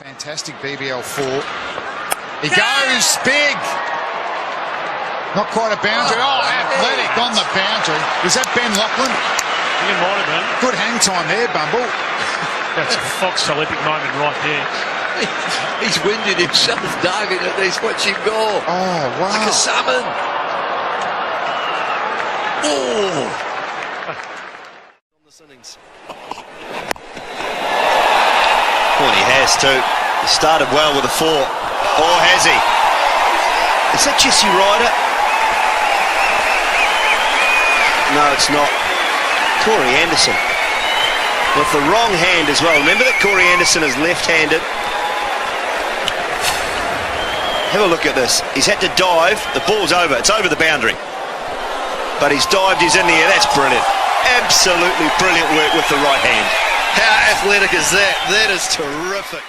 Fantastic BBL4. He goes big. Not quite a boundary. Oh, athletic on the boundary. Was that Ben Lachlan? I think it might have been. Good hang time there, Bumble. That's a Fox Olympic moment right there. He's winded himself, diving at this. Watch him go. Oh, wow. Like a salmon. Oh. On the innings. Well, he has too. He started well with a 4. Or has he? Is that Jesse Ryder? No, it's not. Corey Anderson. With the wrong hand as well. Remember that Corey Anderson is left-handed. Have a look at this. He's had to dive. The ball's over. It's over the boundary. But he's dived. He's in the air. That's brilliant. Absolutely brilliant work with the right hand. How athletic is that? That is terrific.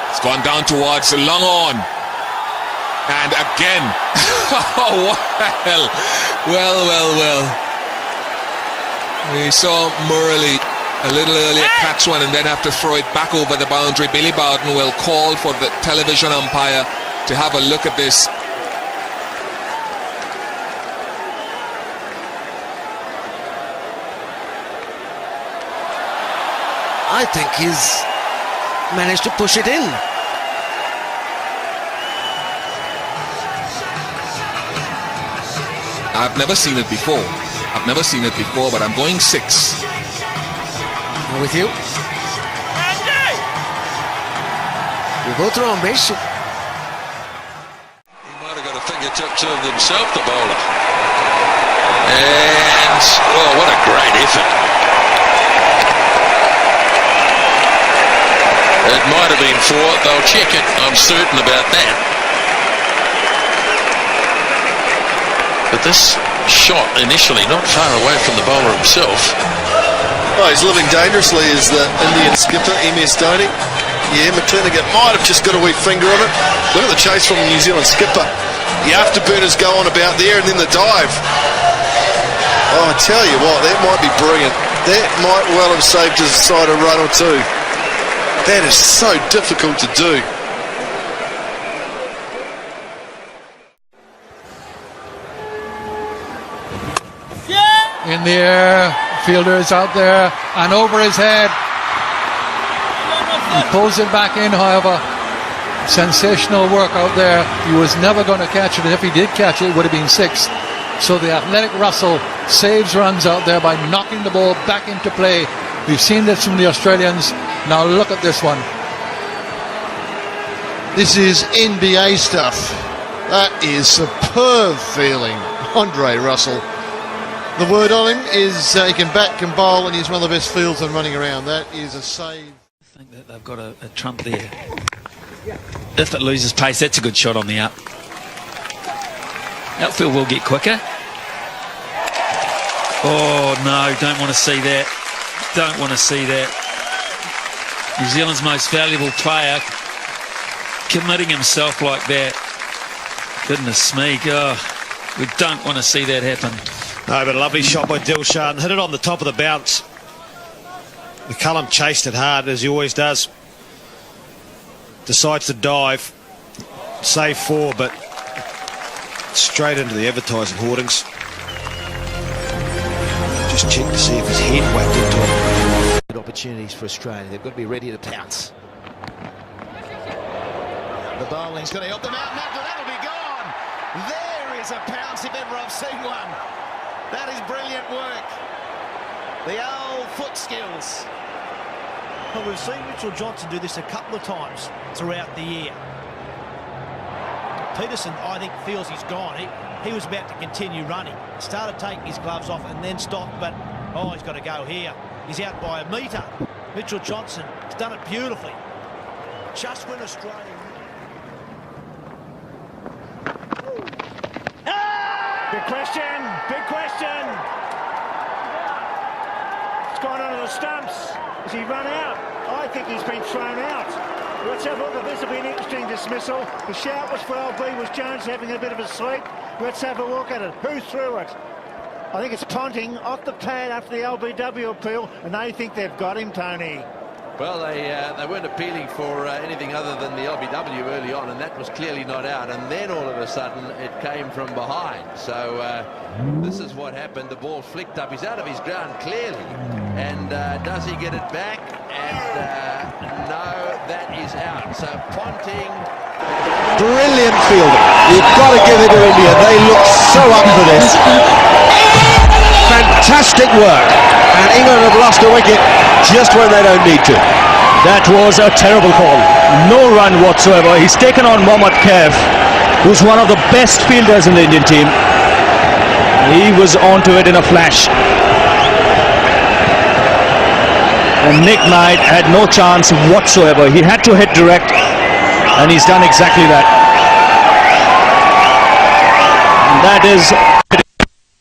It's gone down towards the long on. And again. Oh, well. We saw Murley a little earlier catch one and then have to throw it back over the boundary. Billy Bowden will call for the television umpire to have a look at this. I think he's managed to push it in. I've never seen it before. But I'm going 6. I'm with you. We're both wrong, Mason. He might have got a fingertip to himself, the bowler. And, oh, what a great effort. It might have been 4. They'll check it. I'm certain about that. But this shot initially not far away from the bowler himself. Oh, he's living dangerously as the Indian skipper, MS Dhoni. Yeah, McClenaghan might have just got a wee finger on it. Look at the chase from the New Zealand skipper. The afterburners go on about there and then the dive. Oh, I tell you what, that might be brilliant. That might well have saved his side a run or two. That is so difficult to do. In the air, fielder is out there and over his head. He pulls it back in, however. Sensational work out there. He was never going to catch it, and if he did catch it, it would have been 6. So the athletic Russell saves runs out there by knocking the ball back into play. We've seen this from the Australians. Now look at this one. This is NBA stuff. That is superb feeling. Andre Russell. The word on him is he can bat, can bowl, and he's one of the best fieldsmen running around. That is a save. I think that they've got a trump there. If it loses pace, that's a good shot on the up. Outfield will get quicker. Oh, no, don't want to see that. Don't want to see that. New Zealand's most valuable player committing himself like that. Goodness me, oh, we don't want to see that happen. No, but a lovely shot by Dilshan. Hit it on the top of the bounce. McCullum chased it hard, as he always does. Decides to dive. Save 4, but straight into the advertising hoardings. Just check to see if his head whacked into it. Good opportunities for Australia. They've got to be ready to pounce. The bowling's going to help them out. That'll be gone. There is a pounce if ever I've seen one. That is brilliant work. The old foot skills. Well, we've seen Mitchell Johnson do this a couple of times throughout the year. Peterson, I think, feels he's gone. He was about to continue running. Started taking his gloves off and then stopped, but, oh, he's got to go here. He's out by a metre. Mitchell Johnson has done it beautifully. Just when Australia... Big question. It's gone under the stumps. Has he run out? I think he's been thrown out. Let's have a look at this. Will be an interesting dismissal. The shout was for LB. Was Jones having a bit of a sleep? Let's have a look at it. Who threw it? I think it's Ponting off the pad after the LBW appeal, and they think they've got him, Tony. Well, they weren't appealing for anything other than the LBW early on, and that was clearly not out. And then all of a sudden, it came from behind. So this is what happened. The ball flicked up. He's out of his ground clearly. And does he get it back? And no, that is out. So Ponting. Brilliant fielding. You've got to give it to India. They look so up for this. Fantastic work. And England have lost a wicket just when they don't need to. That was a terrible call. No run whatsoever. He's taken on Mohammad Kaif, who's one of the best fielders in the Indian team. He was onto it in a flash. And Nick Knight had no chance whatsoever. He had to hit direct, and he's done exactly that. And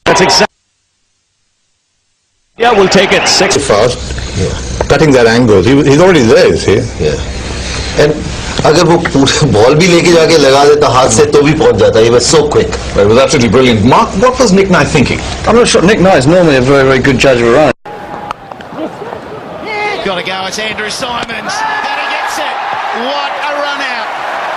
that's exactly. Yeah, we'll take it. 6 fast, cutting that angle. He's already there, you see. Yeah. And अगर वो ball भी लेके जाके लगा देता हाथ से तो भी पहुंच जाता. He was so quick. It was absolutely brilliant. Mark, what was Nick Knight thinking? I'm not sure. Nick Knight is normally a very, very good judge of a run. Got to go. It's Andrew Simons. And he gets it. What a run out.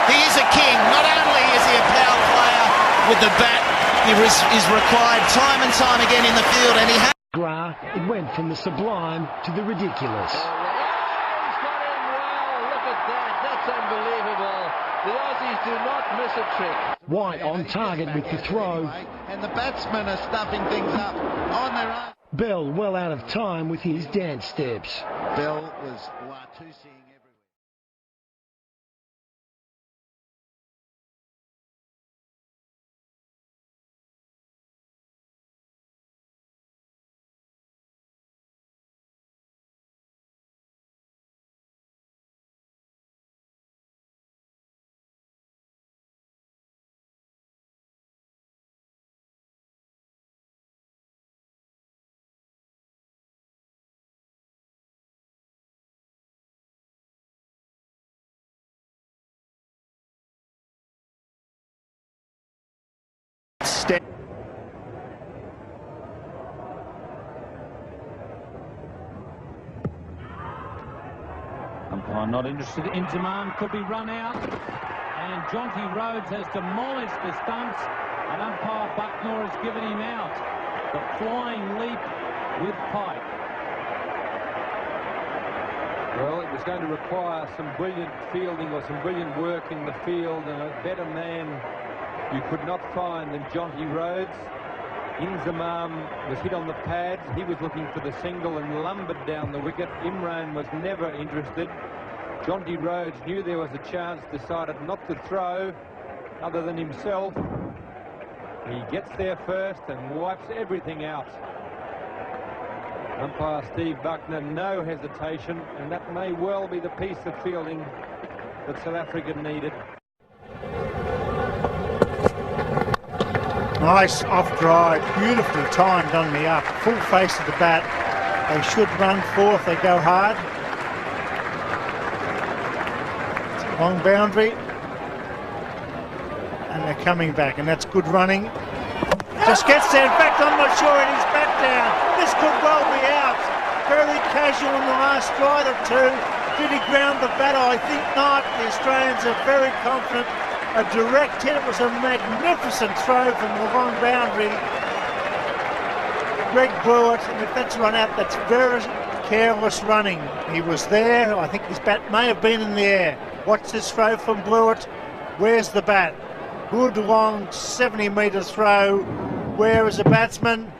He is a king. Not only is he a power player with the bat, he is required time and time again in the field, and he has. It went from the sublime to the ridiculous. He's got in well. Look at that. That's unbelievable. The Aussies do not miss a trick. White on target with the throw. And the batsmen are stuffing things up on their own. Bell well out of time with his dance steps. Bell was Watusi. Umpire not interested. Inzamam could be run out, and Jonty Rhodes has demolished the stumps, and umpire Bucknor has given him out. The flying leap with Pike. Well, it was going to require some brilliant fielding or some brilliant work in the field, and a better man you could not find than Jonty Rhodes. Inzamam was hit on the pads. He was looking for the single and lumbered down the wicket. Imran was never interested. Jonty Rhodes knew there was a chance, decided not to throw other than himself. He gets there first and wipes everything out. Umpire Steve Buckner, no hesitation, and that may well be the piece of fielding that South Africa needed. Nice off drive, beautifully timed on the up, full face of the bat. They should run fourth, they go hard. Long boundary. And they're coming back, and that's good running. Just gets there, in fact I'm not sure it is back down. This could well be out. Very casual in the last stride or two. Did he ground the batter? I think not. The Australians are very confident. A direct hit. It was a magnificent throw from the long boundary. Greg blew it, and if that's run out, that's very careless running. He was there. I think his bat may have been in the air. Watch this throw from Blewett. Where's the bat? Good long 70 metre throw. Where is the batsman?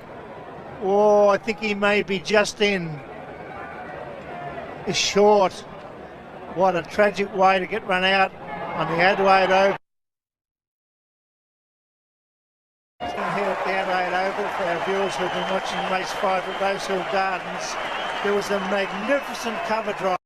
Oh, I think he may be just in. It's short. What a tragic way to get run out on the Adelaide Oval. Here at the Adelaide Oval, for our viewers who've been watching race 5 at Rosehill Gardens, there was a magnificent cover drive.